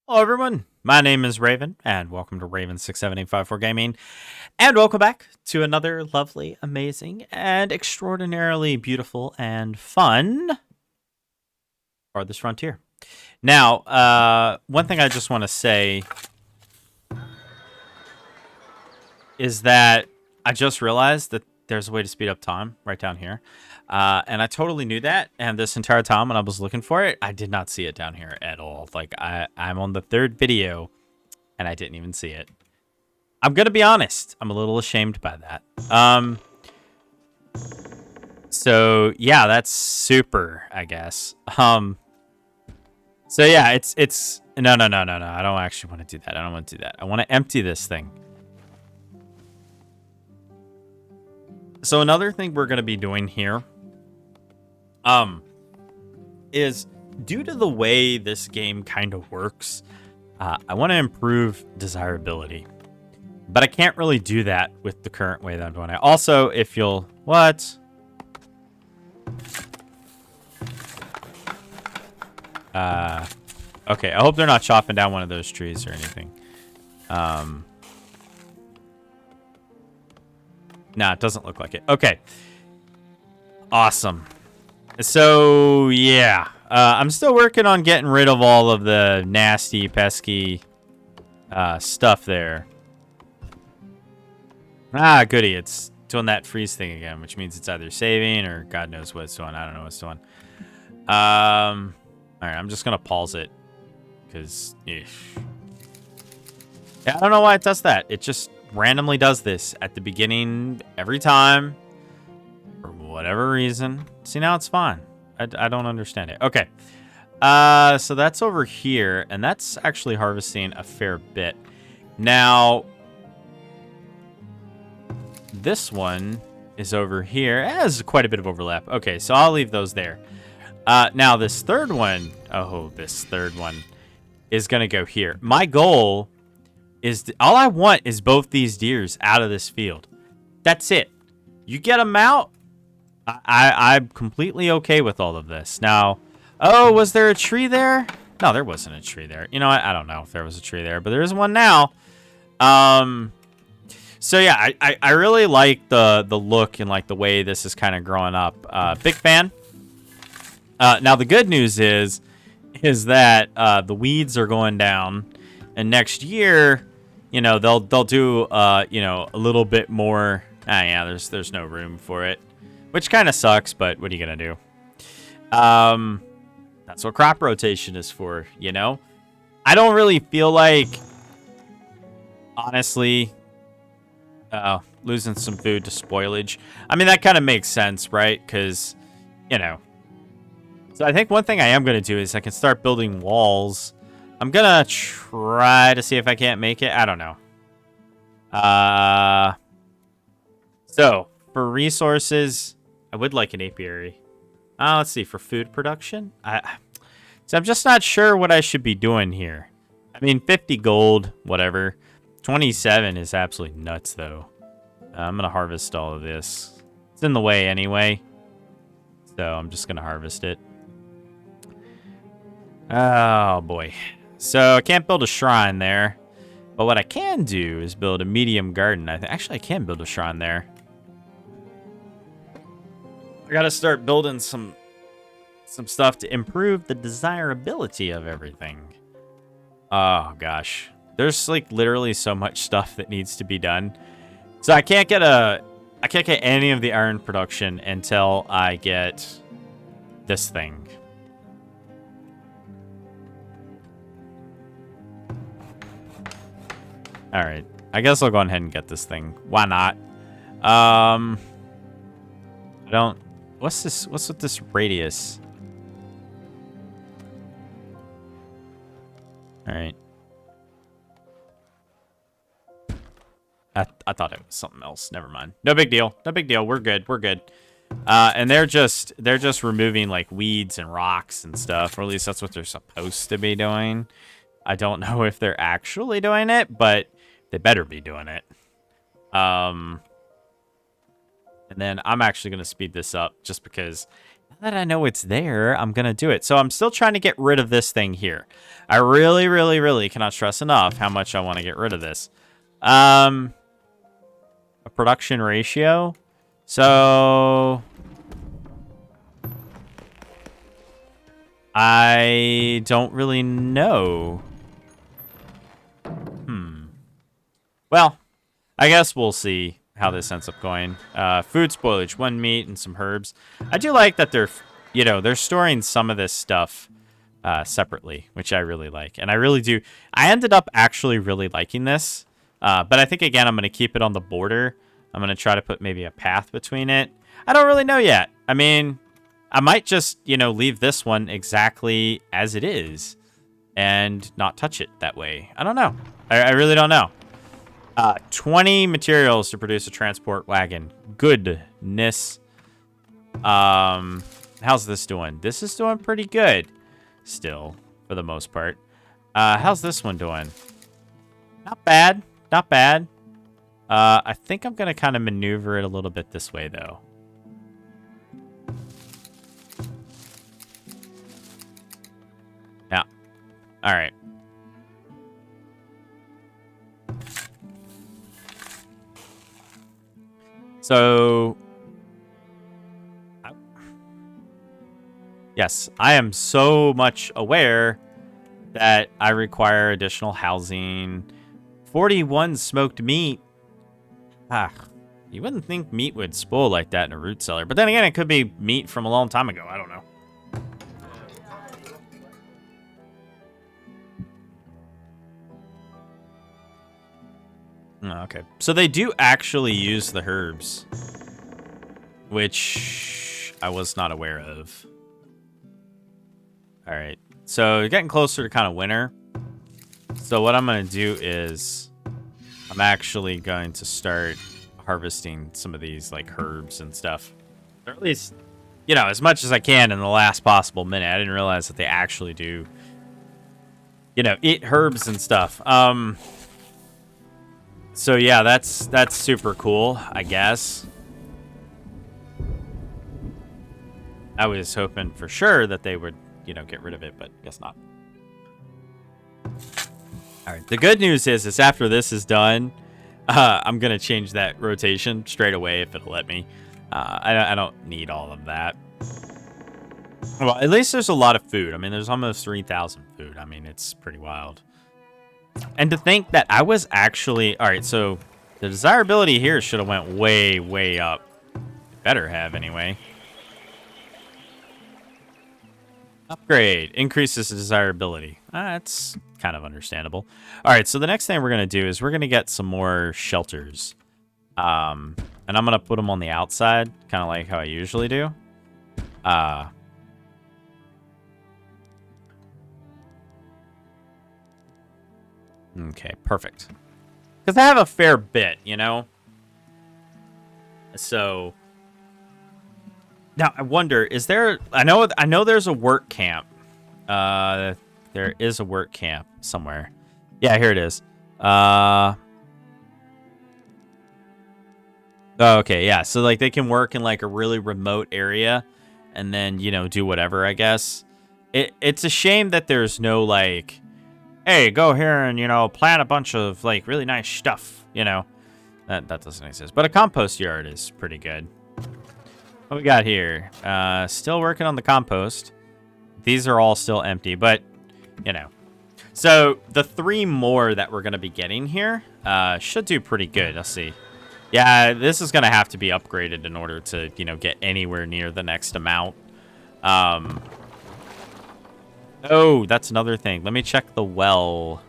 Hello, everyone. My name is Raven, and welcome to Raven67854 Gaming. And welcome back to another lovely, amazing, and extraordinarily beautiful and fun Farthest Frontier. Now, one thing I just want to say is that I just realized that there's a way to speed up time right down here. And I totally knew that. And this entire time when I was looking for it, I did not see it down here at all. Like, I'm on the third video, and I didn't even see it. I'm going to be honest. I'm a little ashamed by that. So yeah, that's super, I guess. So yeah, it's no. I don't actually want to do that. I don't want to do that. I want to empty this thing. So another thing we're going to be doing here is due to the way this game kind of works, I want to improve desirability. But I can't really do that with the current way that I'm doing it. Also, if you'll... What? Okay, I hope they're not chopping down one of those trees or anything. Nah, it doesn't look like it. Okay. Awesome. So, yeah. I'm still working on getting rid of all of the nasty, pesky stuff there. Ah, goody. It's doing that freeze thing again, which means it's either saving or God knows what it's doing. I don't know what it's doing. All right, I'm just going to pause it. Because, yeah, I don't know why it does that. It just randomly does this at the beginning every time. For whatever reason. See, now it's fine. I don't understand it. Okay. So that's over here. And that's actually harvesting a fair bit. Now... This one is over here. It has quite a bit of overlap. Okay, so I'll leave those there. Now, this third one... Oh, this third one is going to go here. My goal is... all I want is both these deers out of this field. That's it. You get them out, I'm completely okay with all of this. Now, oh, was there a tree there? No, there wasn't a tree there. You know what? I don't know if there was a tree there, but there is one now. So yeah, I really like the look and like the way this is kind of growing up. Big fan. Now the good news is that the weeds are going down, and next year, you know, they'll do you know, a little bit more. Yeah, there's no room for it, which kind of sucks. But what are you gonna do? That's what crop rotation is for. You know, I don't really feel like, honestly. Losing some food to spoilage. I mean, that kind of makes sense, right? Because, you know. So I think one thing I am going to do is I can start building walls. I'm going to try to see if I can't make it. I don't know. So, for resources, I would like an apiary. Let's see. For food production? So I'm just not sure what I should be doing here. I mean, 50 gold, whatever. 27 is absolutely nuts, though. I'm going to harvest all of this. It's in the way anyway. So I'm just going to harvest it. Oh, boy. So I can't build a shrine there. But what I can do is build a medium garden. Actually, I can build a shrine there. I got to start building some stuff to improve the desirability of everything. Oh, gosh. There's like literally so much stuff that needs to be done. So I can't get any of the iron production until I get this thing. All right. I guess I'll go ahead and get this thing. Why not? I don't... What's this? What's with this radius? All right. I thought it was something else. Never mind. No big deal. No big deal. We're good. We're good. And they're just removing like weeds and rocks and stuff, or at least that's what they're supposed to be doing. I don't know if they're actually doing it, but they better be doing it. And then I'm actually going to speed this up just because Now that I know it's there, I'm going to do it. So I'm still trying to get rid of this thing here. I really, really, really cannot stress enough how much I want to get rid of this. A production ratio. So I don't really know. Well, I guess we'll see how this ends up going. Food spoilage, 1 meat and some herbs. I do like that they're storing some of this stuff separately, which I really like. And I really do. I ended up actually really liking this. But I think, again, I'm going to keep it on the border. I'm going to try to put maybe a path between it. I don't really know yet. I mean, I might just, leave this one exactly as it is and not touch it that way. I don't know. I really don't know. 20 materials to produce a transport wagon. Goodness. How's this doing? This is doing pretty good still, for the most part. How's this one doing? Not bad. Not bad. I think I'm going to kind of maneuver it a little bit this way, though. Yeah. All right. So, yes, I am so much aware that I require additional housing. 41 smoked meat. You wouldn't think meat would spoil like that in a root cellar. But then again, it could be meat from a long time ago. I don't know. Oh, okay. So they do actually use the herbs, which I was not aware of. All right. So getting closer to kind of winter. So what I'm going to do is I'm actually going to start harvesting some of these like herbs and stuff. Or at least, as much as I can in the last possible minute. I didn't realize that they actually do, eat herbs and stuff. So yeah, that's super cool, I guess. I was hoping for sure that they would, get rid of it, but guess not. All right. The good news is after this is done, I'm gonna change that rotation straight away if it'll let me. I don't need all of that. Well, at least there's a lot of food. I mean, there's almost 3,000 food. I mean, it's pretty wild. And to think that I was actually... All right, so the desirability here should have went way, way up. Better have, anyway. Upgrade. Increases the desirability. That's kind of understandable. All right, so the next thing we're going to do is we're going to get some more shelters. And I'm going to put them on the outside, kind of like how I usually do. Okay, perfect. Because I have a fair bit, So now I wonder, is there? I know there's a work camp. There is a work camp somewhere. Yeah, here it is. Oh, okay, yeah. So like they can work in like a really remote area, and then do whatever. I guess it's a shame that there's no like, hey, go here and plant a bunch of like really nice stuff. That doesn't exist. But a compost yard is pretty good. What we got here? Still working on the compost. These are all still empty, but So the 3 more that we're gonna be getting here should do pretty good. Let's see. Yeah, this is gonna have to be upgraded in order to get anywhere near the next amount. Oh, that's another thing. Let me check the well.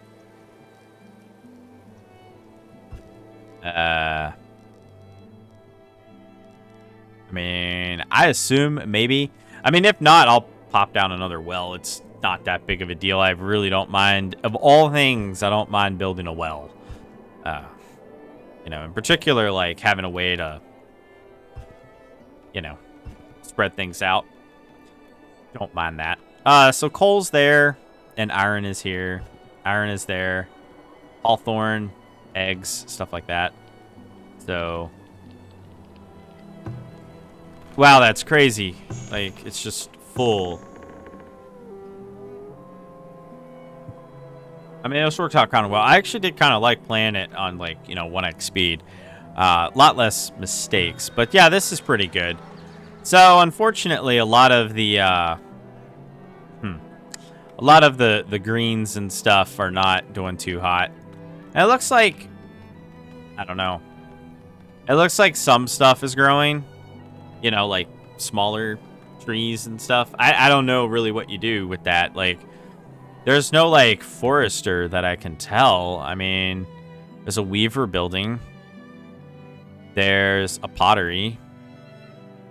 I mean, I assume maybe. I mean, if not, I'll pop down another well. It's not that big of a deal. I really don't mind. Of all things, I don't mind building a well. In particular, like having a way to, spread things out. Don't mind that. So coal's there, and iron is here. Iron is there. Hawthorn, eggs, stuff like that. So Wow, that's crazy. Like, it's just full. I mean, this worked out kind of well. I actually did kind of like playing it on, like, 1x speed. A lot less mistakes. But yeah, this is pretty good. So, unfortunately, a lot of the the greens and stuff are not doing too hot. And it looks like, I don't know. It looks like some stuff is growing. Like smaller trees and stuff. I don't know really what you do with that. Like, there's no, like, forester that I can tell. I mean, there's a weaver building. There's a pottery.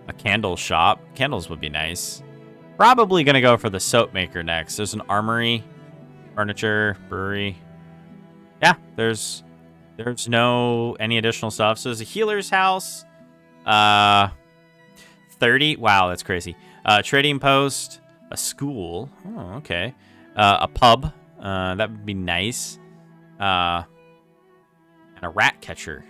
A candle shop. Candles would be nice. Probably going to go for the soap maker next. There's an armory, furniture, brewery. Yeah, there's no any additional stuff. So there's a healer's house. 30. Wow, that's crazy. Trading post, a school. Oh, okay. A pub. That would be nice. And a rat catcher.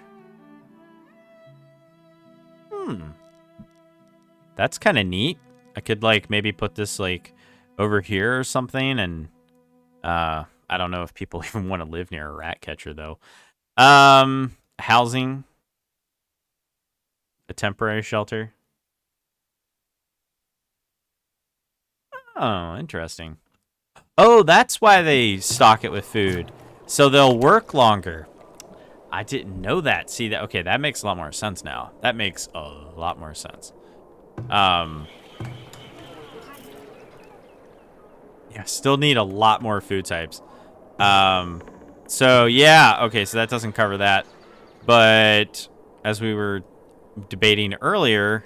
That's kind of neat. I could, like, maybe put this, like, over here or something, and I don't know if people even want to live near a rat catcher, though. Housing. A temporary shelter. Oh, interesting. Oh, that's why they stock it with food. So they'll work longer. I didn't know that. See that? Okay, that makes a lot more sense now. That makes a lot more sense. Yeah, still need a lot more food types. So yeah, okay, so that doesn't cover that. But as we were debating earlier,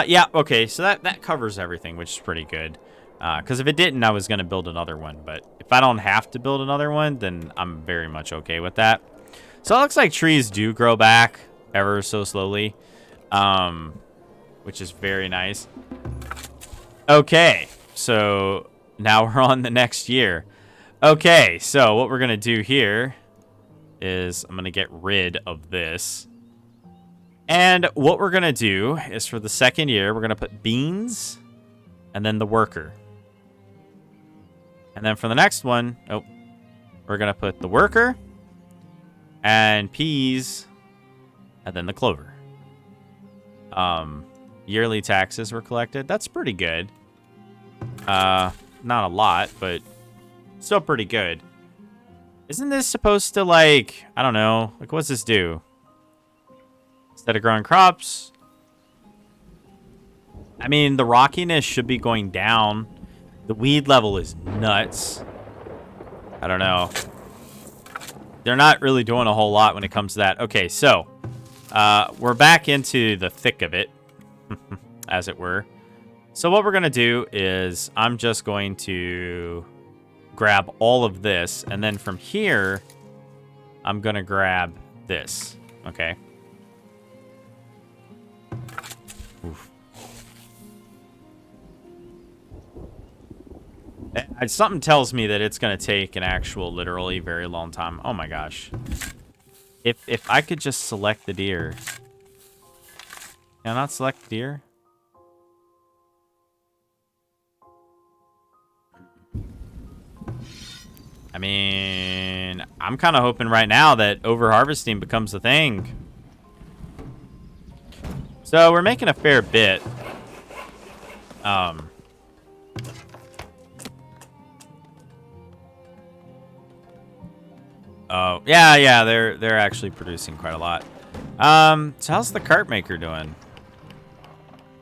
yeah, okay, so that covers everything, which is pretty good. Because if it didn't, I was going to build another one. But if I don't have to build another one, then I'm very much okay with that. So it looks like trees do grow back ever so slowly, which is very nice. Okay, so now we're on the next year. Okay, so what we're going to do here is I'm going to get rid of this. And what we're going to do is for the second year, we're going to put beans and then the worker. And then for the next one, we're going to put the worker and peas and then the clover. Yearly taxes were collected. That's pretty good. Not a lot, but still pretty good. Isn't this supposed to, like, I don't know, like, what's this do? Instead of growing crops, I mean, the rockiness should be going down. The weed level is nuts. I don't know. They're not really doing a whole lot when it comes to that. Okay, so we're back into the thick of it, as it were. So what we're going to do is I'm just going to grab all of this, and then from here, I'm going to grab this, okay? Oof. Something tells me that it's going to take an actual, literally, very long time. Oh my gosh. If I could just select the deer. Can I not select the deer? I mean, I'm kind of hoping right now that over-harvesting becomes a thing. So we're making a fair bit. Oh, yeah, they're actually producing quite a lot. So how's the cart maker doing?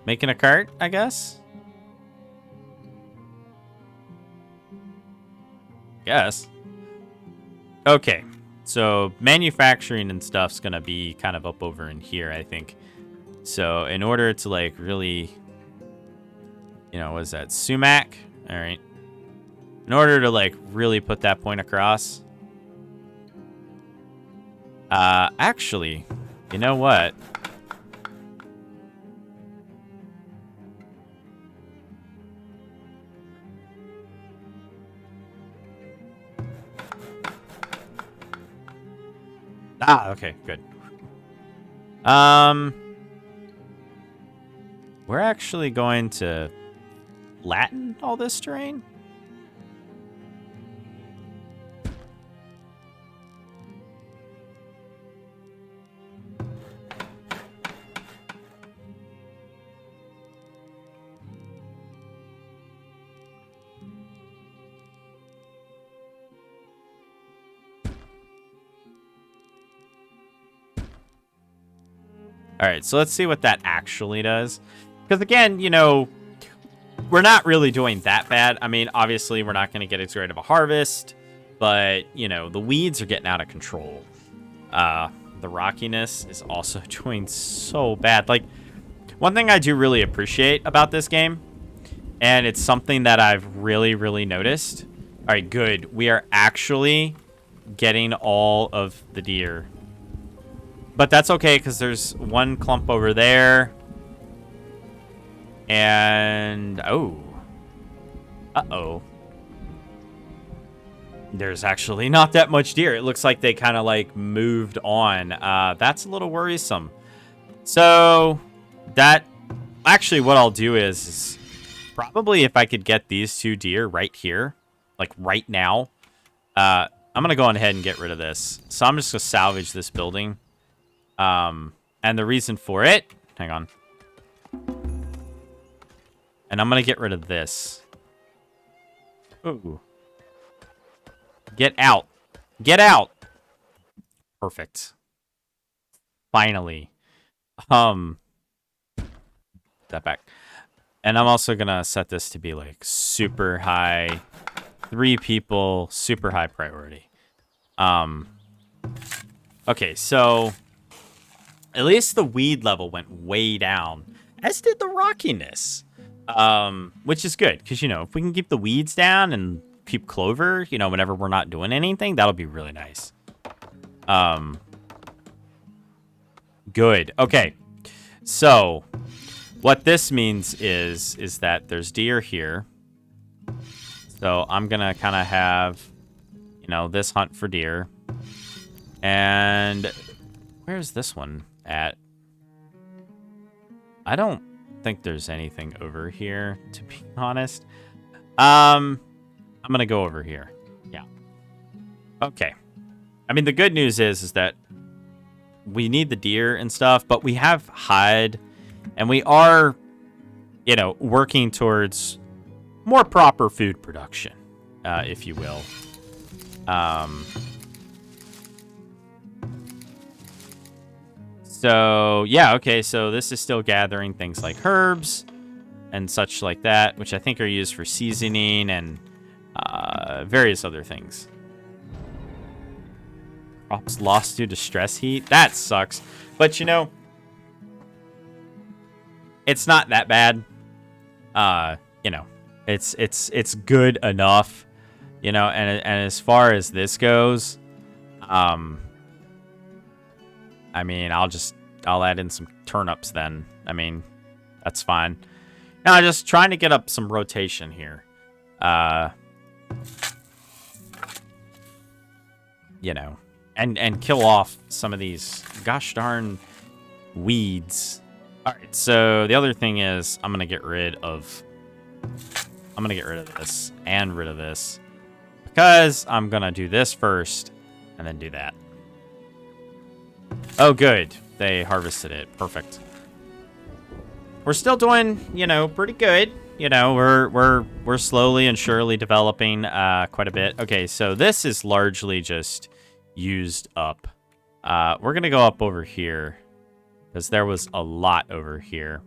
Making a cart, I guess? Guess. Okay. So manufacturing and stuff's gonna be kind of up over in here, I think. So in order to, like, really, what is that? Sumac? All right. In order to, like, really put that point across. Actually, you know what? Okay, good. we're actually going to flatten all this terrain. All right, so let's see what that actually does. Because again, you know, we're not really doing that bad. I mean, obviously, we're not going to get as great of a harvest, but, you know, the weeds are getting out of control. The rockiness is also doing so bad. Like, one thing I do really appreciate about this game, and it's something that I've really, really noticed. All right, good. We are actually getting all of the deer. But that's okay, because there's one clump over there. And, oh. Uh-oh. There's actually not that much deer. It looks like they kind of, like, moved on. That's a little worrisome. So, that... Actually, what I'll do is probably if I could get these 2 deer right here, like, right now, I'm going to go on ahead and get rid of this. So, I'm just going to salvage this building. And the reason for it, hang on. And I'm going to get rid of this. Ooh. Get out. Get out. Perfect. Finally. That back. And I'm also going to set this to be like super high. 3 people, super high priority. Okay, so at least the weed level went way down, as did the rockiness, which is good because, you know, if we can keep the weeds down and keep clover, you know, whenever we're not doing anything, that'll be really nice. Good. Okay, so what this means is that there's deer here. So I'm gonna kind of have, you know, this hunt for deer. And where's this one at? I don't think there's anything over here, to be honest. I'm gonna go over here. Yeah. Okay. I mean, the good news is that we need the deer and stuff, but we have hide, and we are, you know, working towards more proper food production, if you will. So, yeah, okay, so this is still gathering things like herbs and such like that, which I think are used for seasoning and various other things. Crops lost due to stress heat? That sucks. But, you know, it's not that bad. You know, it's good enough, you know, and as far as this goes, I mean, I'll add in some turnips then. I mean, that's fine. Now, just trying to get up some rotation here. You know, and kill off some of these gosh darn weeds. All right, so the other thing is I'm going to get rid of this and rid of this because I'm going to do this first and then do that. Oh, good. They harvested it. Perfect. We're still doing, you know, pretty good. You know, we're slowly and surely developing quite a bit. Okay, so this is largely just used up. We're going to go up over here because there was a lot over here.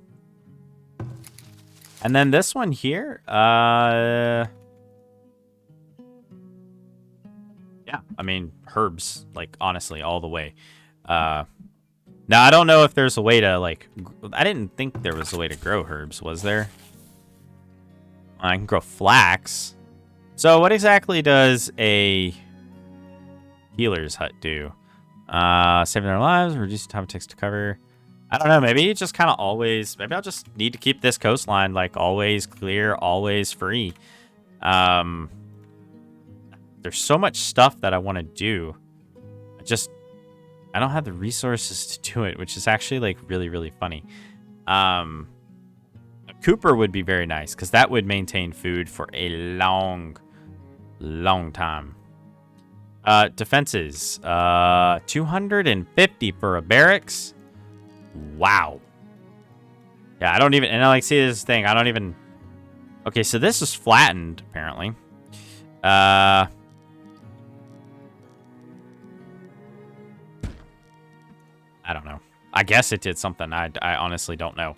And then this one here, yeah, I mean, herbs, like, honestly, all the way. Now, I don't know if there's a way to, like, I didn't think there was a way to grow herbs, was there? I can grow flax. So what exactly does a healer's hut do? Saving their lives, reducing time it takes to cover. I don't know, maybe it just kind of always, maybe I'll just need to keep this coastline, like, always clear, always free. There's so much stuff that I want to do. I don't have the resources to do it, which is actually, like, really, really funny. Cooper would be very nice, because that would maintain food for a long time. Defenses. 250 for a barracks. Wow. Yeah, I don't even... And I like, see this thing. I don't even... Okay, so this is flattened, apparently. I don't know. I guess it did something. I honestly don't know.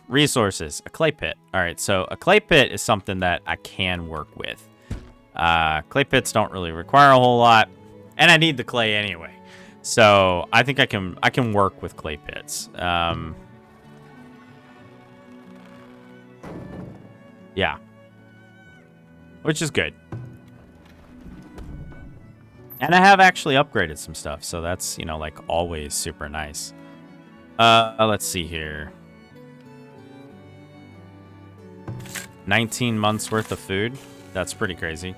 Resources. A clay pit. All right, so a clay pit is something that I can work with. Clay pits don't really require a whole lot, and I need the clay anyway. So I think I can work with clay pits. Yeah. Which is good. And I have actually upgraded some stuff, so that's, you know, like always super nice. Let's see here. 19 months worth of food. That's pretty crazy.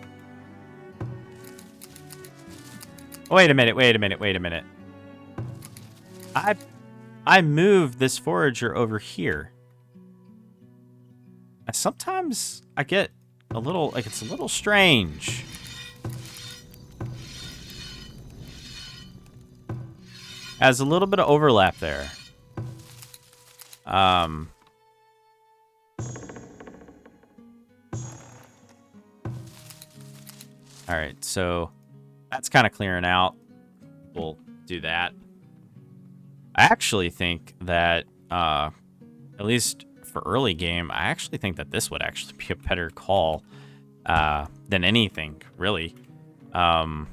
Wait a minute. I moved this forager over here. Sometimes I get a little, like, it's a little strange. Has a little bit of overlap there. All right, so that's kind of clearing out. We'll do that. I actually think that, at least for early game, I actually think that this would actually be a better call than anything, really. But,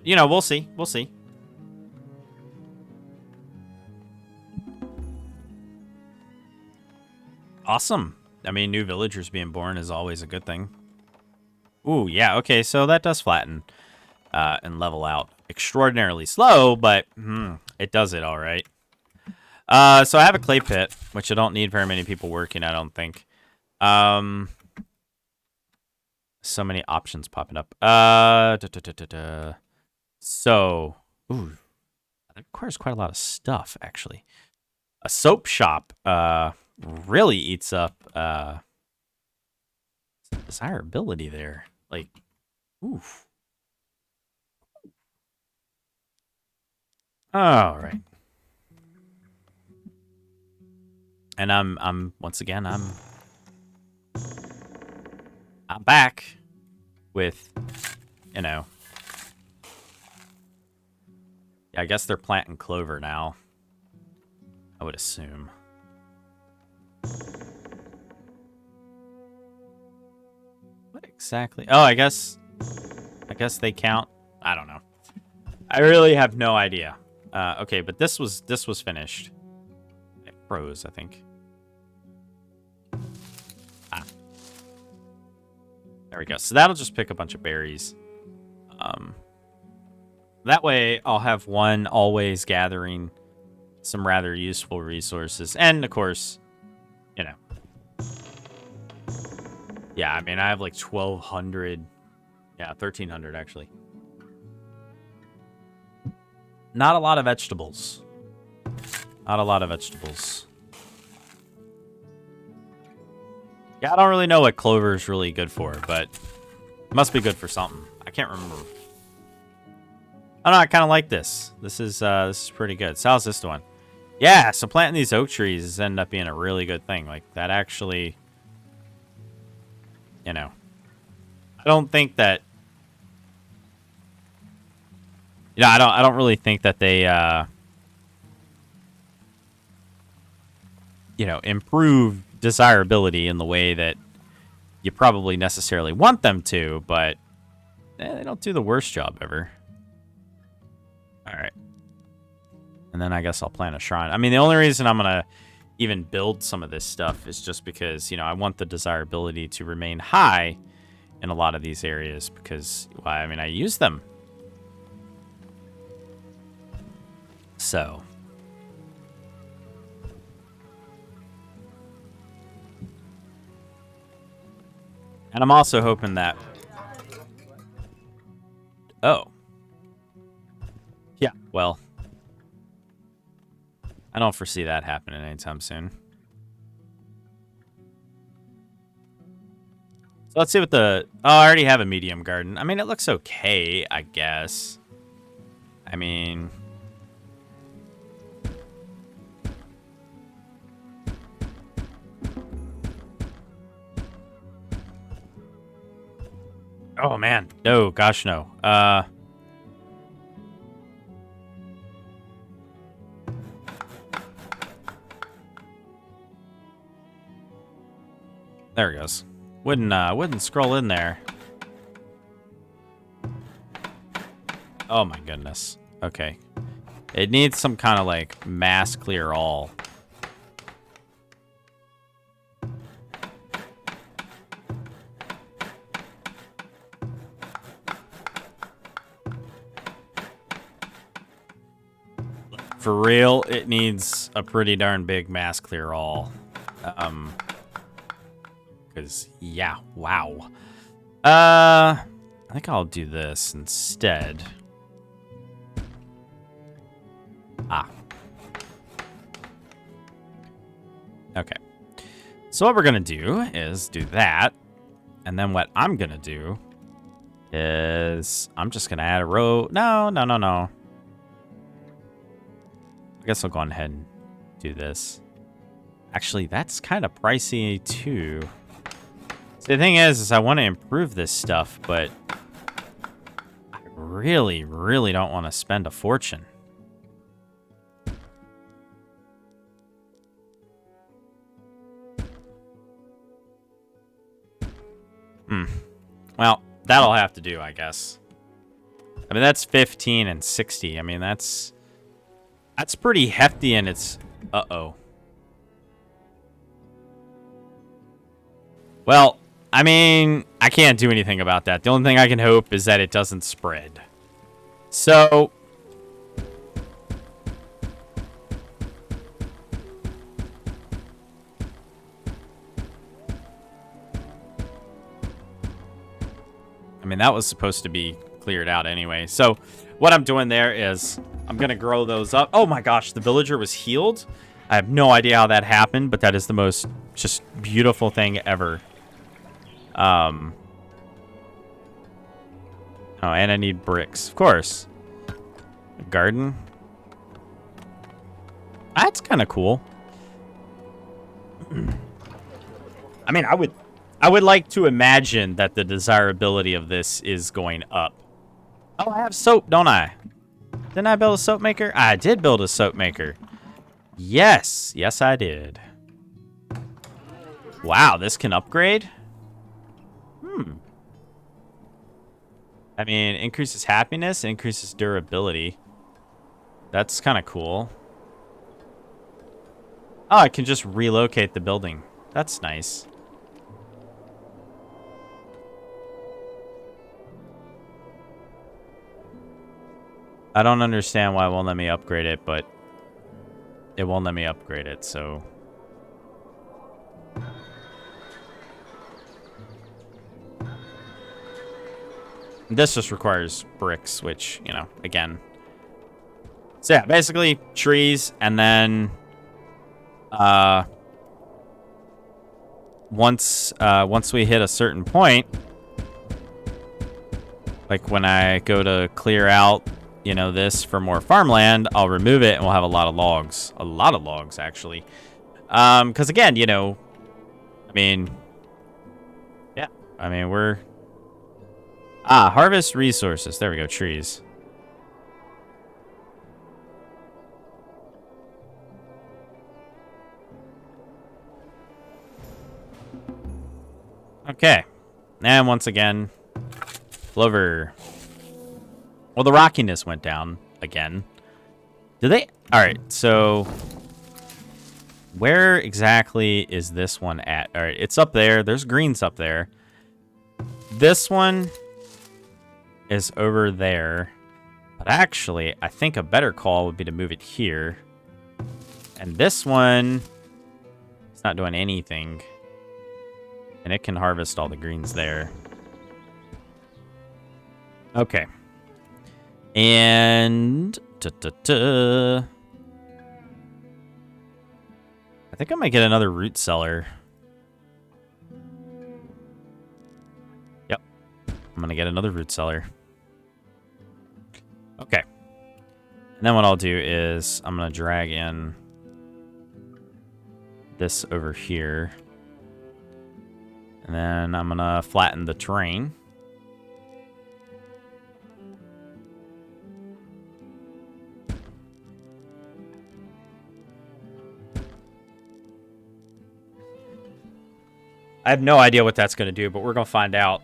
you know, we'll see. We'll see. Awesome. I mean, new villagers being born is always a good thing. Ooh, yeah, okay, so that does flatten and level out. Extraordinarily slow, but it does it all right. So I have a clay pit, which I don't need very many people working, I don't think. So many options popping up. So, ooh, that requires quite a lot of stuff, actually. A soap shop really eats up desirability there. Like, oof. All right. And I'm once again, I'm back with, you know. Yeah, I guess they're planting clover now. I would assume. What exactly? Oh, I guess they count. I don't know. I really have no idea. Okay, but this was finished. It froze, I think. There we go. So that'll just pick a bunch of berries. That way I'll have one always gathering some rather useful resources. And, of course, you know. Yeah, I mean, I have like 1,200. Yeah, 1,300, actually. Not a lot of vegetables. Not a lot of vegetables. Yeah, I don't really know what clover is really good for, but it must be good for something. I can't remember. Oh, no, I kind of like this. This is pretty good. So how's this one? Yeah, so planting these oak trees has ended up being a really good thing. Like, that actually, you know, I don't think that, you know, I don't really think that they, you know, improve desirability in the way that you probably necessarily want them to, but they don't do the worst job ever. All right. And then I guess I'll plant a shrine. I mean, the only reason I'm going to even build some of this stuff is just because, you know, I want the desirability to remain high in a lot of these areas because, well, I mean, I use them. So. And I'm also hoping that... Oh. Yeah, well, I don't foresee that happening anytime soon. So let's see what the... Oh, I already have a medium garden. I mean, it looks okay, I guess. I mean... Oh, man. No, gosh, no. There it goes. Wouldn't scroll in there. Oh my goodness. Okay. It needs some kind of like mass clear all. For real, it needs a pretty darn big mass clear all. Because, yeah, wow. I think I'll do this instead. Ah. Okay. So what we're going to do is do that. And then what I'm going to do is I'm just going to add a row. No. I guess I'll go on ahead and do this. Actually, that's kind of pricey too. So the thing is I want to improve this stuff, but I really, really don't want to spend a fortune. Well, that'll have to do, I guess. I mean, that's 15 and 60. I mean, that's pretty hefty, and it's... Uh-oh. Well, I mean, I can't do anything about that. The only thing I can hope is that it doesn't spread. So... I mean, that was supposed to be cleared out anyway. So what I'm doing there is I'm going to grow those up. Oh my gosh, the villager was healed. I have no idea how that happened, but that is the most just beautiful thing ever. Oh, and I need bricks. Of course. A garden. That's kind of cool. I mean, I would like to imagine that the desirability of this is going up. Oh, I have soap, don't I? Didn't I build a soap maker? I did build a soap maker. Yes. Yes, I did. Wow, this can upgrade? I mean, increases happiness, increases durability. That's kind of cool. Oh, I can just relocate the building. That's nice. I don't understand why it won't let me upgrade it, but it won't let me upgrade it, so... This just requires bricks, which, you know, again. So yeah, basically trees, and then once we hit a certain point, like when I go to clear out, you know, this for more farmland, I'll remove it and we'll have a lot of logs. A lot of logs, actually. Because again, you know, I mean, yeah, I mean, we're... Ah, harvest resources. There we go, trees. Okay. And once again, Clover. Well, the rockiness went down again. Did they? All right, so where exactly is this one at? All right, it's up there. There's greens up there. This one is over there. But actually, I think a better call would be to move it here. And this one, it's not doing anything. And it can harvest all the greens there. Okay. And I think I might get another root cellar. Yep. I'm going to get another root cellar. Okay. And then what I'll do is I'm going to drag in this over here. And then I'm going to flatten the terrain. I have no idea what that's going to do, but we're going to find out.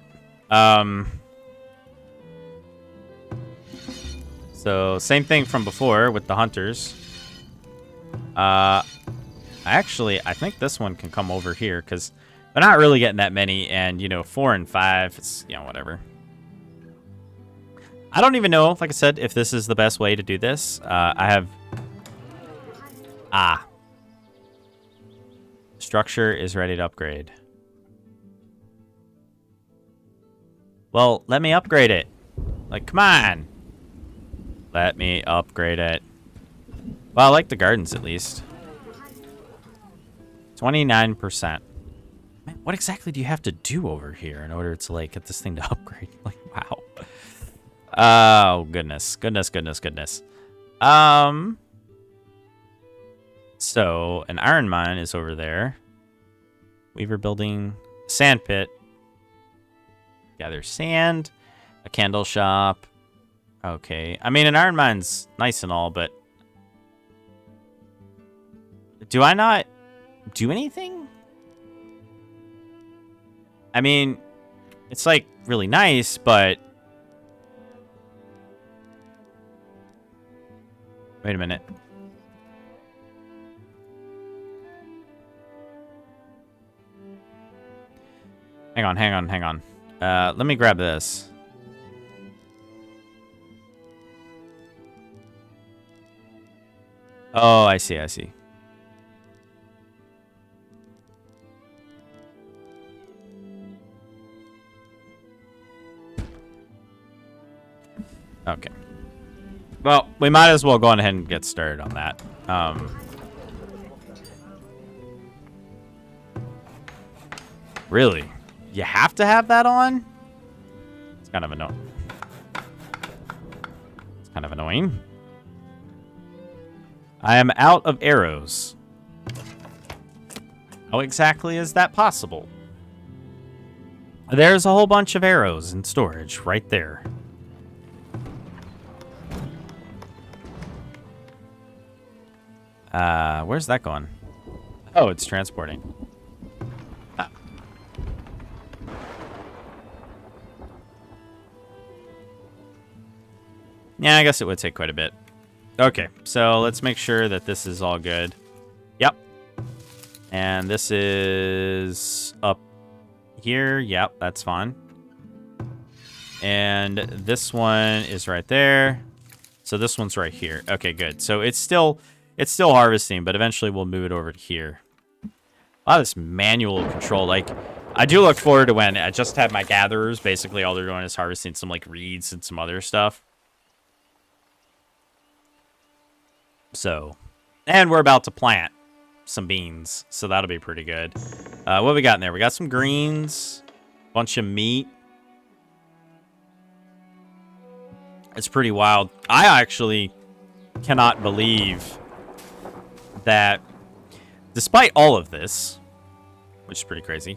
So, same thing from before with the hunters. Actually, I think this one can come over here, because they're not really getting that many, and, 4 and 5, it's, whatever. I don't even know, like I said, if this is the best way to do this. I have... Structure is ready to upgrade. Well, let me upgrade it. Like, come on. Let me upgrade it. Well, I like the gardens, at least. 29%. Man, what exactly do you have to do over here in order to, like, get this thing to upgrade? Like, wow. Oh, goodness. Goodness. So, an iron mine is over there. Weaver building. Sand pit. Gather sand. A candle shop. Okay. I mean, an iron mine's nice and all, but... Do I not do anything? I mean, it's, like, really nice, but... Wait a minute. Hang on. Let me grab this. Oh, I see. Okay. Well, we might as well go on ahead and get started on that. Really? You have to have that on? It's kind of annoying. I am out of arrows. How exactly is that possible? There's a whole bunch of arrows in storage right there. Where's that going? Oh, it's transporting. Ah. Yeah, I guess it would take quite a bit. Okay, so let's make sure that this is all good. Yep. And this is up here. Yep, that's fine. And this one is right there. So this one's right here. Okay, good. So it's still harvesting, but eventually we'll move it over to here. A lot of this manual control. Like, I do look forward to when I just have my gatherers. Basically, all they're doing is harvesting some, like, reeds and some other stuff. So, and we're about to plant some beans, so that'll be pretty good. What we got in there? We got some greens, bunch of meat. It's pretty wild. I actually cannot believe that despite all of this, which is pretty crazy.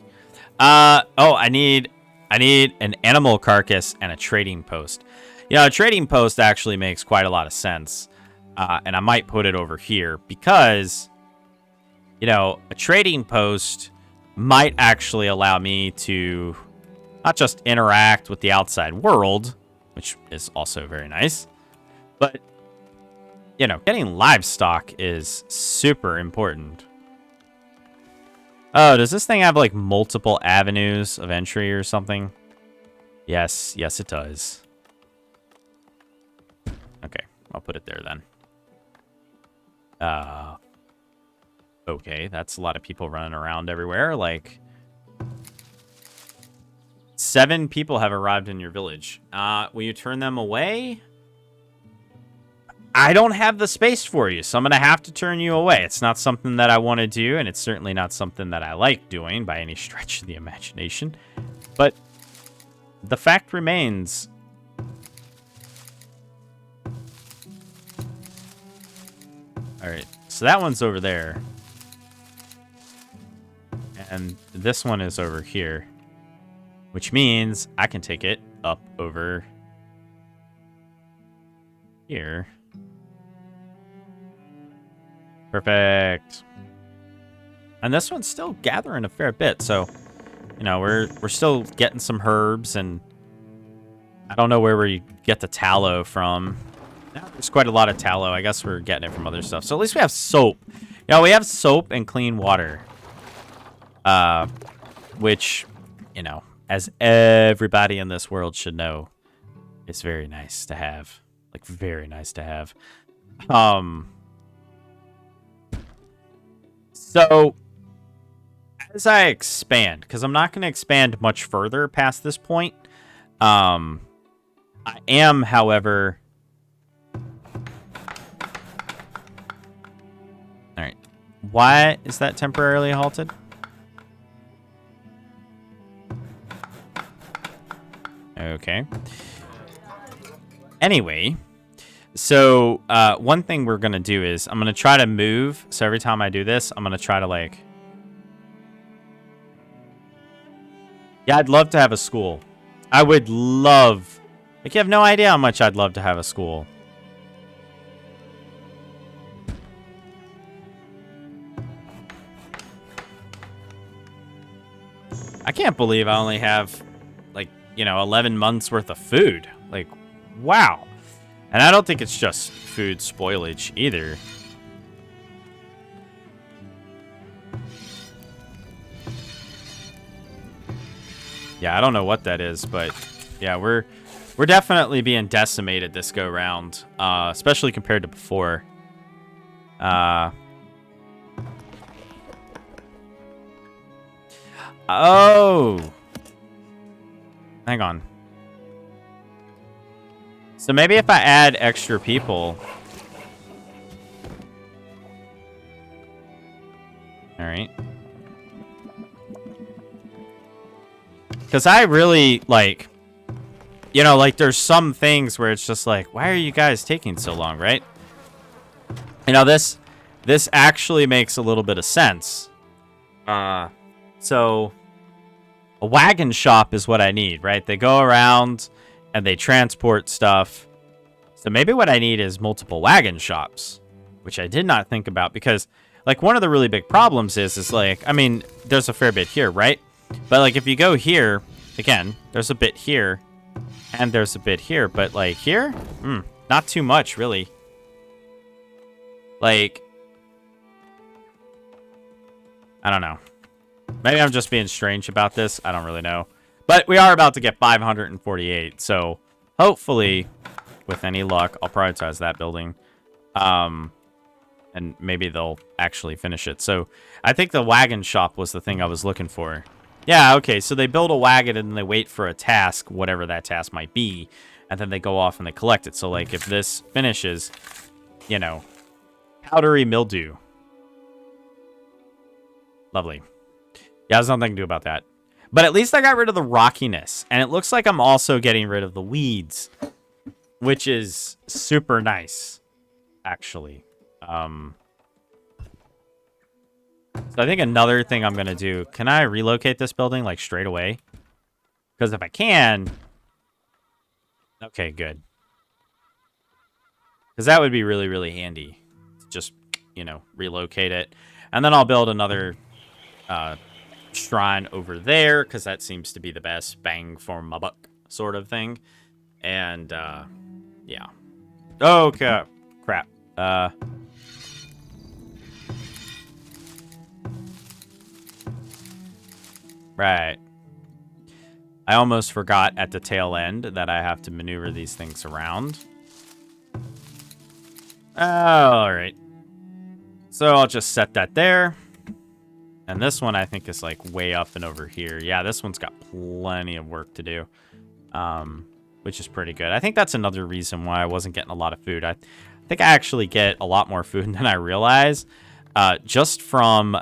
I need an animal carcass and a trading post. A trading post actually makes quite a lot of sense. And I might put it over here because, a trading post might actually allow me to not just interact with the outside world, which is also very nice, but, getting livestock is super important. Oh, does this thing have, like, multiple avenues of entry or something? Yes, it does. Okay, I'll put it there then. Okay, that's a lot of people running around everywhere. Like, 7 people have arrived in your village. Will you turn them away? I don't have the space for you, so I'm going to have to turn you away. It's not something that I want to do, and it's certainly not something that I like doing by any stretch of the imagination. But the fact remains. All right, so that one's over there. And this one is over here, which means I can take it up over here. Perfect. And this one's still gathering a fair bit, so you know we're still getting some herbs, and I don't know where we get the tallow from. Yeah, there's quite a lot of tallow. I guess we're getting it from other stuff. So at least we have soap. You know, we have soap and clean water. Which, you know, as everybody in this world should know, is very nice to have. Like, very nice to have. So, as I expand, because I'm not going to expand much further past this point, I am, however... Alright. Why is that temporarily halted? Okay. Anyway, so one thing we're going to do is I'm going to try to move. So every time I do this, I'm going to try to like... Yeah, I'd love to have a school. I would love... Like, you have no idea how much I'd love to have a school. I can't believe I only have, like, you know, 11 months worth of food. Like, wow. And I don't think it's just food spoilage either. Yeah, I don't know what that is, but yeah, we're definitely being decimated this go round, especially compared to before. Oh, hang on. So maybe if I add extra people. All right. Because I really, like, you know, like, there's some things where it's just like, why are you guys taking so long, right? You know, this actually makes a little bit of sense. So, a wagon shop is what I need, right? They go around and they transport stuff. So maybe what I need is multiple wagon shops, which I did not think about because, like, one of the really big problems is like, I mean, there's a fair bit here, right? But, like, if you go here, again, there's a bit here, and there's a bit here. But, like, here? Not too much, really. Like, I don't know. Maybe I'm just being strange about this. I don't really know. But we are about to get 548, so hopefully, with any luck, I'll prioritize that building. And maybe they'll actually finish it. So I think the wagon shop was the thing I was looking for. Yeah, okay, so they build a wagon and they wait for a task, whatever that task might be, and then they go off and they collect it. So, like, if this finishes, you know, powdery mildew. Lovely. Yeah, there's nothing I can do about that. But at least I got rid of the rockiness, and it looks like I'm also getting rid of the weeds, which is super nice, actually. So I think another thing I'm going to do, can I relocate this building, like, straight away? Because if I can... Okay, good. Because that would be really, really handy. Just, you know, relocate it. And then I'll build another shrine over there, because that seems to be the best bang for my buck sort of thing. And, yeah. Okay, crap. Right. I almost forgot at the tail end that I have to maneuver these things around. Alright. So I'll just set that there. And this one I think is like way up and over here. Yeah, this one's got plenty of work to do. Which is pretty good. I think that's another reason why I wasn't getting a lot of food. I think I actually get a lot more food than I realize. Just from,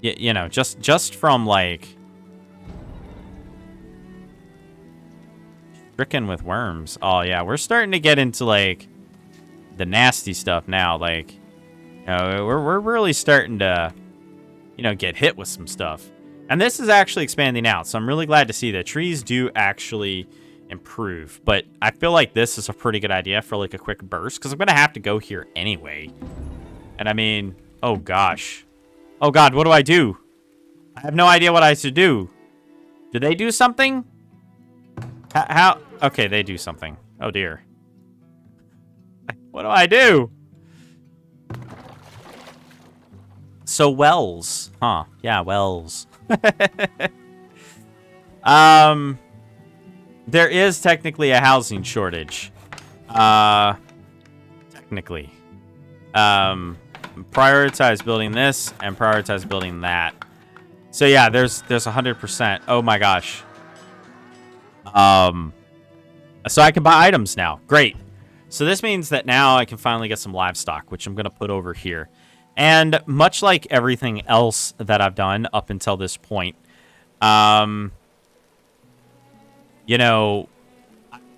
you know, just from, like, stricken with worms. Oh, yeah, we're starting to get into, like, the nasty stuff now. Like, you know, we're really starting to, you know, get hit with some stuff. And this is actually expanding out, so I'm really glad to see that trees do actually improve. But I feel like this is a pretty good idea for, like, a quick burst, because I'm going to have to go here anyway. And I mean, oh, gosh. Oh, God, what do I do? I have no idea what I should do. Do they do something? How? Okay, they do something. Oh, dear. What do I do? So, wells. Huh. Yeah, wells. There is technically a housing shortage. Technically. Prioritize building this and prioritize building that. So yeah, there's 100%. Oh my gosh. So I can buy items now. Great. So this means that now I can finally get some livestock, which I'm going to put over here. And much like everything else that I've done up until this point, you know,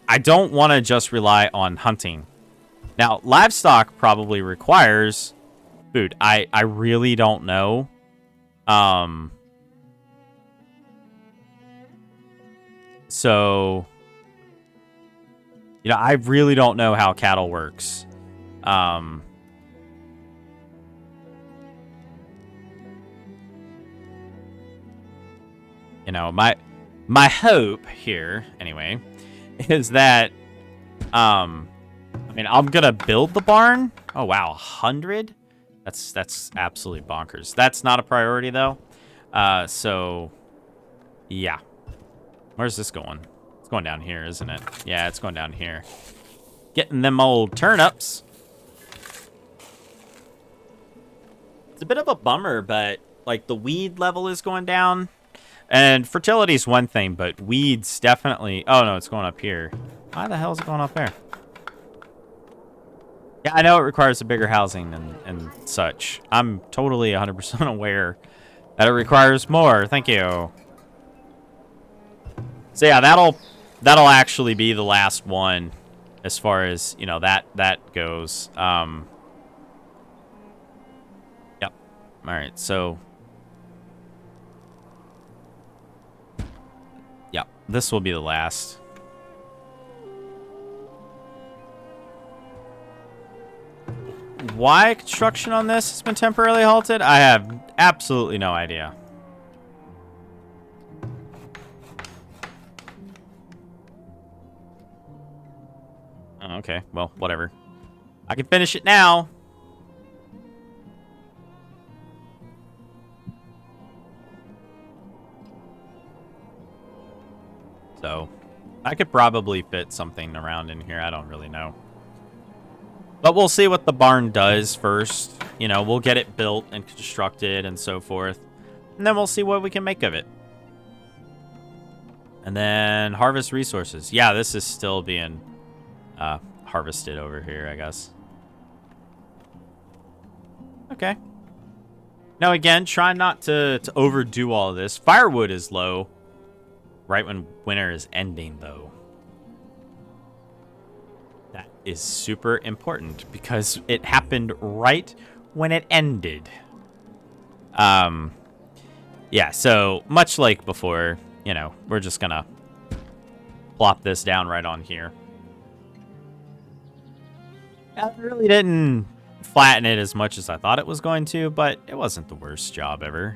I don't want to just rely on hunting. Now, livestock probably requires food. I really don't know. So, you know, I really don't know how cattle works. You know, my hope here, anyway, is that, I mean, I'm gonna build the barn. Oh wow, 100? That's absolutely bonkers. That's not a priority though. So, yeah. Where's this going? It's going down here, isn't it? Yeah, it's going down here. Getting them old turnips. It's a bit of a bummer, but like the weed level is going down. And fertility is one thing, but weeds definitely... Oh, no, it's going up here. Why the hell is it going up there? Yeah, I know it requires a bigger housing and such. I'm totally 100% aware that it requires more. Thank you. So, yeah, that'll actually be the last one as far as, you know, that goes. Yep. All right, so... Yeah, this will be the last. Why construction on this has been temporarily halted? I have absolutely no idea. Oh, okay, well, whatever. I can finish it now. So, I could probably fit something around in here. I don't really know. But we'll see what the barn does first. You know, we'll get it built and constructed and so forth. And then we'll see what we can make of it. And then harvest resources. Yeah, this is still being harvested over here, I guess. Okay. Now, again, try not to overdo all of this. Firewood is low. Right when winter is ending, though. That is super important because it happened right when it ended. Yeah, so much like before, you know, we're just gonna plop this down right on here. I really didn't flatten it as much as I thought it was going to, but it wasn't the worst job ever.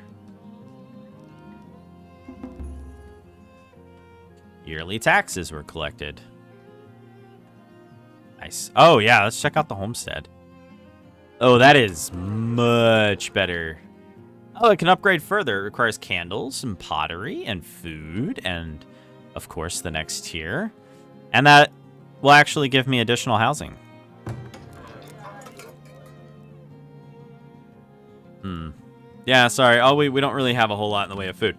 Yearly taxes were collected. Nice. Oh, yeah, let's check out the homestead. Oh, that is much better. Oh, it can upgrade further. It requires candles and pottery and food and, of course, the next tier. And that will actually give me additional housing. Yeah, sorry. Oh, we don't really have a whole lot in the way of food.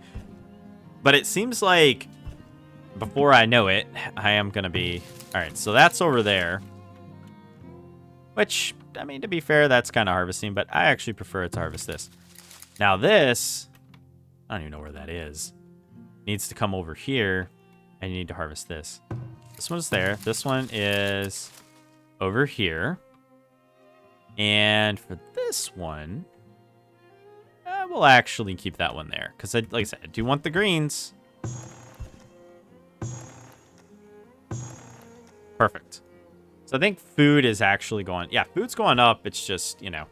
But it seems like before I know it, I am going to be... All right, so that's over there. Which, I mean, to be fair, that's kind of harvesting, but I actually prefer it to harvest this. Now this, I don't even know where that is. Needs to come over here, and you need to harvest this. This one's there. This one is over here. And for this one, we'll actually keep that one there. Because, like I said, I do want the greens. Perfect. So I think food is actually going... Yeah, food's going up. It's just, you know...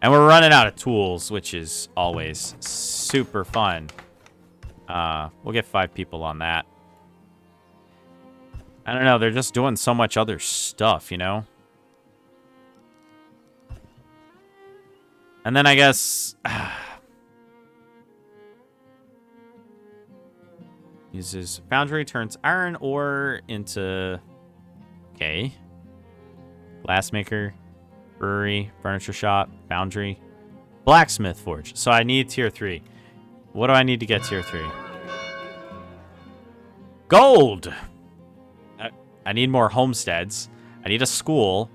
And we're running out of tools, which is always super fun. We'll get 5 people on that. I don't know. They're just doing so much other stuff, you know? And then I guess... uses foundry, turns iron ore into... Okay. Glassmaker, brewery, furniture shop, foundry, blacksmith forge. So I need tier 3. What do I need to get tier 3? Gold! I need more homesteads. I need a school.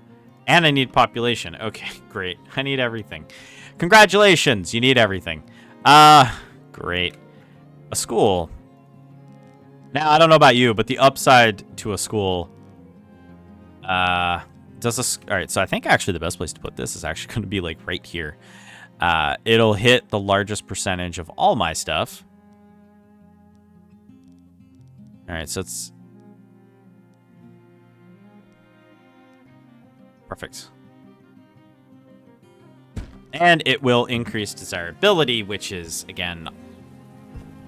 And I need population. Okay, great. I need everything. Congratulations, you need everything. Great. A school. Now, I don't know about you, but the upside to a school... does this... All right, so I think actually the best place to put this is actually going to be like right here. It'll hit the largest percentage of all my stuff. All right, so it's... Perfect. And it will increase desirability, which is, again,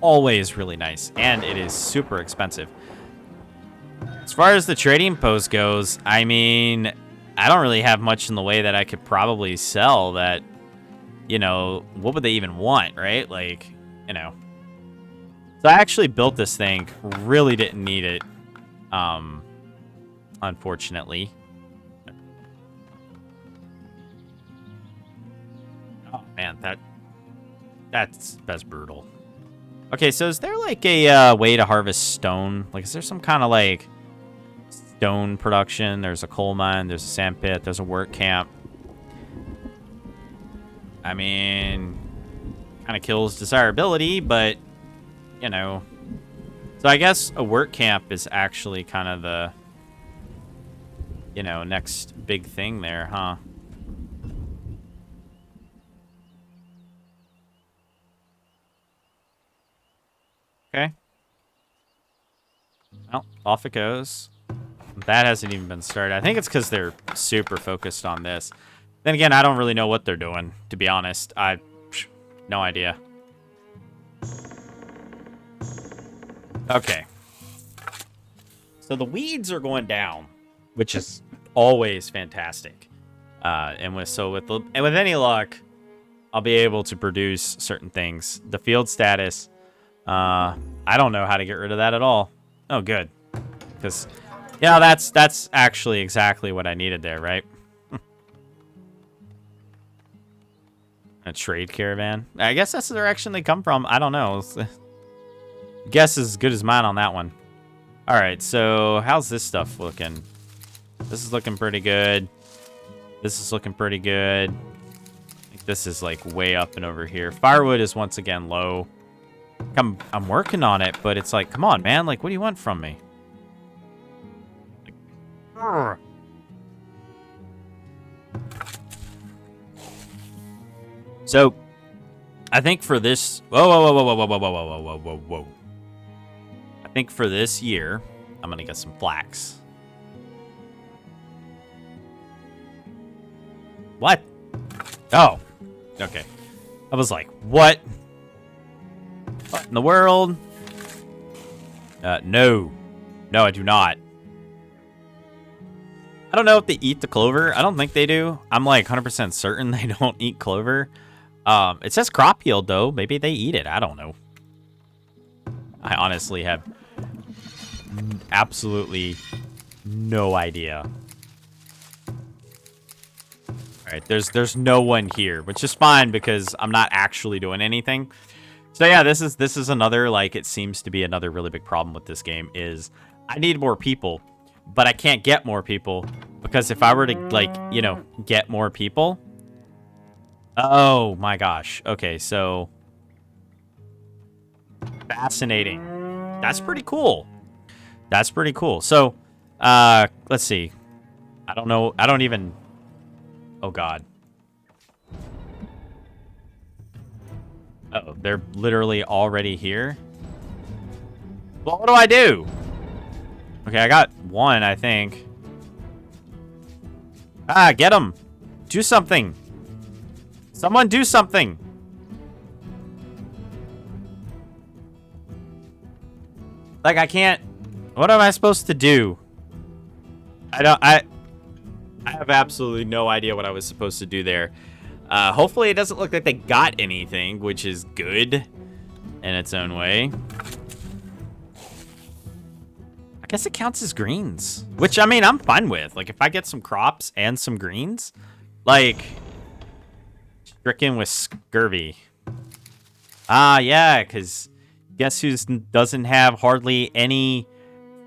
always really nice. And it is super expensive. As far as the trading post goes, I mean, I don't really have much in the way that I could probably sell that, you know, what would they even want, right? Like, you know. So I actually built this thing, really didn't need it, unfortunately. Oh, man, that's brutal. Okay, so is there like a way to harvest stone? Like, is there some kind of like stone production? There's a coal mine, there's a sand pit, there's a work camp. I mean, kind of kills desirability, but, you know. So I guess a work camp is actually kind of the, you know, next big thing there, huh? Okay. Well, off it goes. That hasn't even been started. I think it's because they're super focused on this. Then again, I don't really know what they're doing, to be honest. No idea. Okay. So the weeds are going down, which is always fantastic. And with any luck, I'll be able to produce certain things. The field status, I don't know how to get rid of that at all. Oh, good. Because, yeah, that's actually exactly what I needed there, right? A trade caravan. I guess that's the direction they come from. I don't know. Guess is as good as mine on that one. All right, so how's this stuff looking? This is looking pretty good. This is looking pretty good. I think this is like way up and over here. Firewood is once again low. I'm working on it, but it's like, come on, man. Like, what do you want from me? Like, so, I think for this... Whoa. I think for this year, I'm going to get some flax. What? Oh. Okay. I was like, what? What in the world? No. No, I do not. I don't know if they eat the clover. I don't think they do. I'm like 100% certain they don't eat clover. It says crop yield, though. Maybe they eat it. I don't know. I honestly have absolutely no idea. All right, there's no one here, which is fine because I'm not actually doing anything. So yeah, this is another, like, it seems to be another really big problem with this game is I need more people, but I can't get more people because if I were to, like, you know, get more people. Oh my gosh. Okay, so fascinating. That's pretty cool. That's pretty cool. So, let's see. I don't know. I don't even. Oh God. Uh-oh, they're literally already here. Well, what do I do? Okay, I got one, I think. Ah, get him. Do something. Someone do something. Like, I can't. What am I supposed to do? I have absolutely no idea what I was supposed to do there. Hopefully it doesn't look like they got anything, which is good in its own way. I guess it counts as greens, which, I mean, I'm fine with. Like, if I get some crops and some greens, like, stricken with scurvy. Ah, yeah, because guess who doesn't have hardly any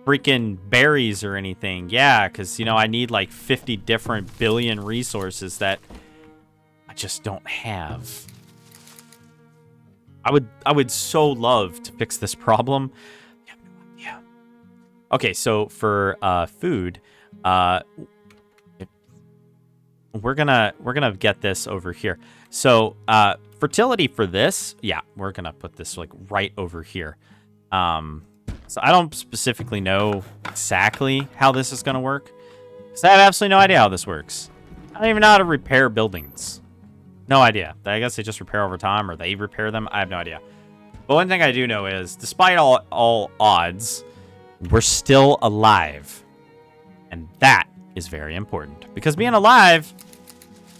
freaking berries or anything? Yeah, because, you know, I need like 50 different billion resources that I just don't have. I would so love to fix this problem. I have no idea. Okay, so for food, we're gonna get this over here. So fertility for this, yeah, we're gonna put this like right over here. So I don't specifically know exactly how this is gonna work, because I have absolutely no idea how this works. I don't even know how to repair buildings. No idea. I guess they just repair over time, or they repair them. I have no idea. But one thing I do know is, despite all odds, we're still alive. And that is very important. Because being alive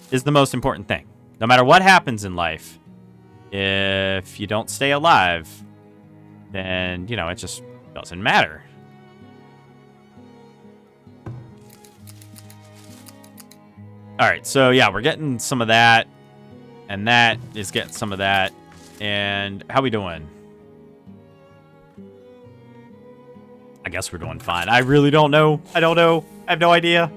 is the most important thing. No matter what happens in life, if you don't stay alive, then, you know, it just doesn't matter. Alright, so yeah, we're getting some of that. And that is getting some of that. And how we doing? I guess we're doing fine. I really don't know. I don't know. I have no idea.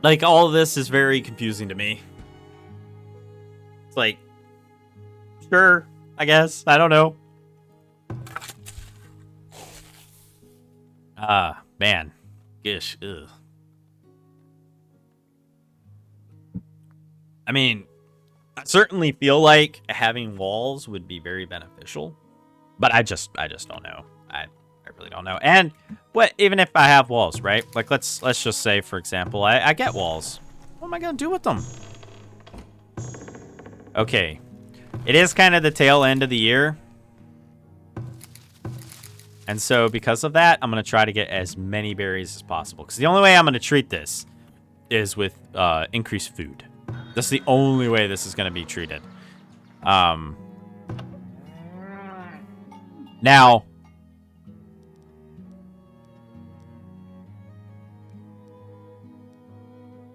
Like, all of this is very confusing to me. It's like, sure, I guess. I don't know. Man. Gish. Ugh. I mean, I certainly feel like having walls would be very beneficial, but I just don't know. I really don't know. And what, even if I have walls, right? Like, let's just say, for example, I get walls. What am I gonna do with them? Okay, it is kind of the tail end of the year, and so because of that, I'm gonna try to get as many berries as possible. Because the only way I'm gonna treat this is with increased food. That's the only way this is going to be treated. Now,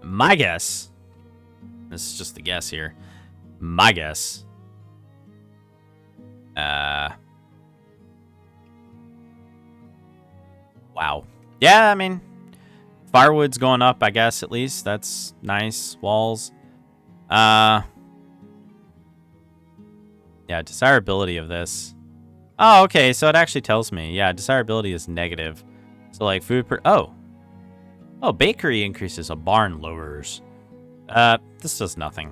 my guess, this is just a guess here, my guess, wow. Yeah, I mean, firewood's going up, I guess, at least. That's nice. Walls. Yeah, desirability of this. Oh, okay, so it actually tells me. Yeah, desirability is negative. So, like, food per... Oh, bakery increases, a barn lowers. This does nothing.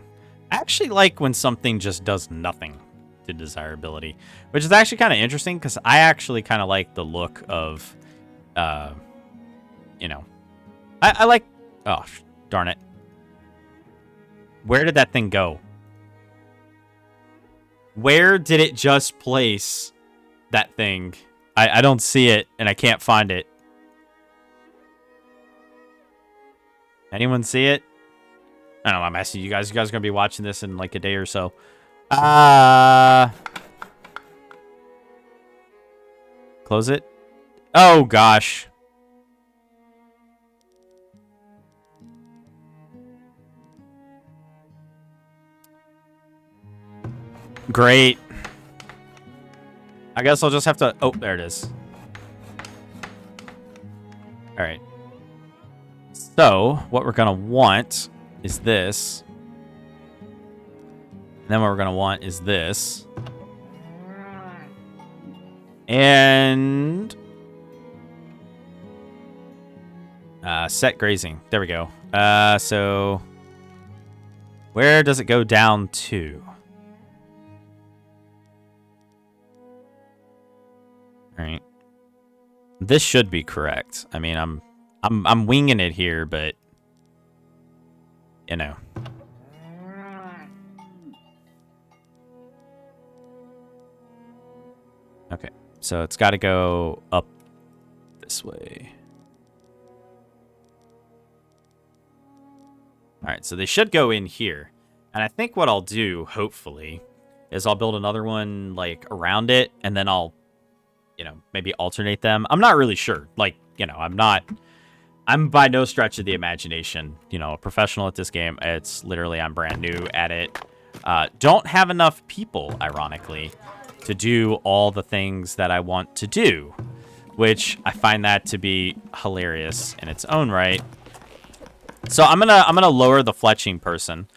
I actually like when something just does nothing to desirability, which is actually kind of interesting, because I actually kind of like the look of, you know... I like... Oh, darn it. Where did that thing go? Where did it just place that thing? I don't see it, and I can't find it. Anyone see it? I don't know, I'm asking you guys. You guys are going to be watching this in like a day or so. Close it. Oh, gosh. Great. I guess I'll just have to... Oh, there it is. All right. So, what we're going to want is this. And then what we're going to want is this. And... set grazing. There we go. So... Where does it go down to? All right. This should be correct. I mean, I'm winging it here, but you know. Okay. So it's got to go up this way. All right, so they should go in here. And I think what I'll do, hopefully, is I'll build another one, like, around it, and then I'll, you know, maybe alternate them. I'm not really sure. Like, you know, I'm by no stretch of the imagination, you know, a professional at this game. It's literally, I'm brand new at it. Don't have enough people, ironically, to do all the things that I want to do, which I find that to be hilarious in its own right. So I'm gonna lower the fletching person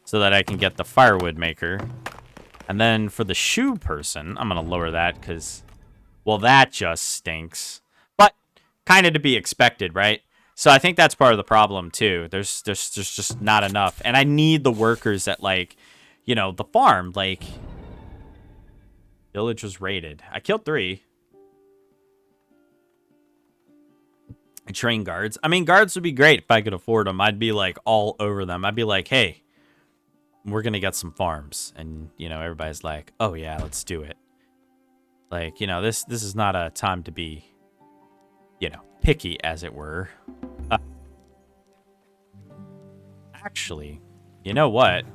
so that I can get the firewood maker. And then for the shoe person, I'm gonna lower that because, well, that just stinks. But kind of to be expected, right? So I think that's part of the problem too. There's just not enough. And I need the workers at, like, you know, the farm. Like, village was raided. I killed 3. Train guards. I mean, guards would be great if I could afford them. I'd be, like, all over them. I'd be like, hey, we're going to get some farms. And, you know, everybody's like, oh, yeah, let's do it. Like, you know, this is not a time to be, you know, picky, as it were. Actually, you know what?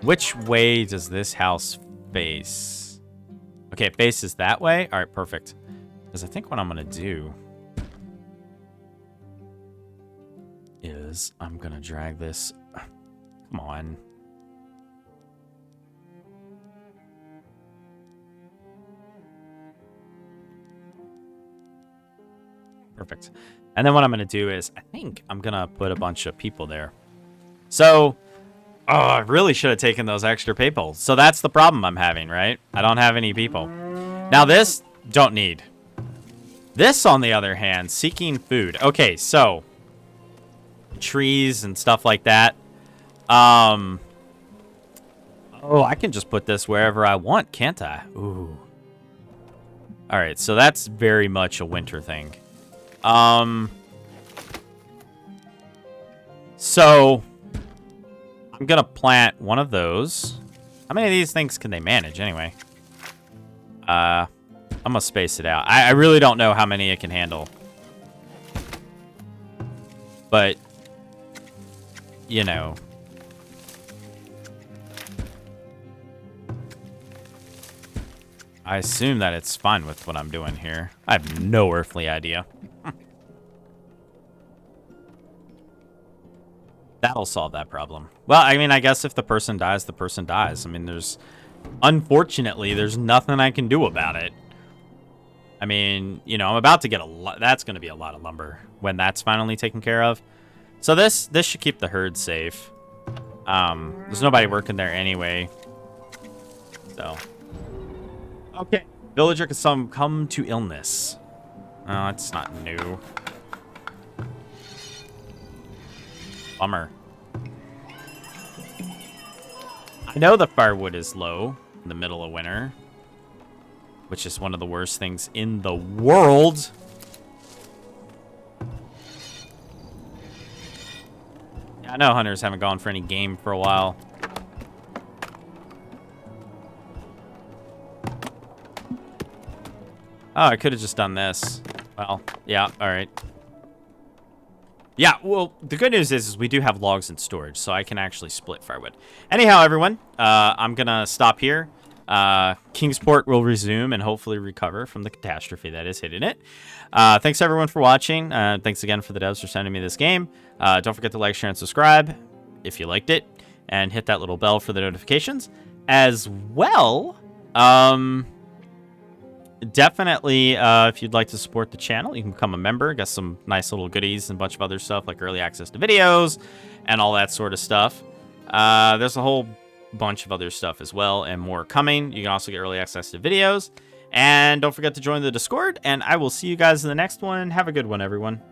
Which way does this house face? Okay, it faces that way? All right, perfect. Because I think what I'm going to do is I'm going to drag this. Come on. Perfect. And then what I'm going to do is I think I'm going to put a bunch of people there. So... Oh, I really should have taken those extra people. So that's the problem I'm having, right? I don't have any people. Now this, don't need. This, on the other hand, seeking food. Okay, so trees and stuff like that. Oh, I can just put this wherever I want, can't I? Ooh. All right, so that's very much a winter thing. So... I'm going to plant one of those. How many of these things can they manage anyway? I'm going to space it out. I really don't know how many it can handle. But, you know. I assume that it's fine with what I'm doing here. I have no earthly idea. That'll solve that problem. Well, I mean, I guess if the person dies, the person dies. I mean, unfortunately, there's nothing I can do about it. I mean, you know, I'm about to get a lot. That's going to be a lot of lumber when that's finally taken care of. So this should keep the herd safe. There's nobody working there anyway. So, okay. Villager can succumb to illness. Oh, it's not new. Bummer. I know the firewood is low in the middle of winter, which is one of the worst things in the world. Yeah, I know hunters haven't gone for any game for a while. Oh, I could have just done this. Well, yeah, all right. Yeah, well, the good news is we do have logs in storage, so I can actually split firewood. Anyhow, everyone, I'm going to stop here. Kingsport will resume and hopefully recover from the catastrophe that is hitting it. Thanks, everyone, for watching. Thanks again for the devs for sending me this game. Don't forget to like, share, and subscribe. if you liked it, and hit that little bell for the notifications. As well, definitely, if you'd like to support the channel, you can become a member. Got some nice little goodies and a bunch of other stuff like early access to videos and all that sort of stuff. There's a whole bunch of other stuff as well and more coming. You can also get early access to videos. And don't forget to join the Discord, and I will see you guys in the next one. Have a good one, everyone.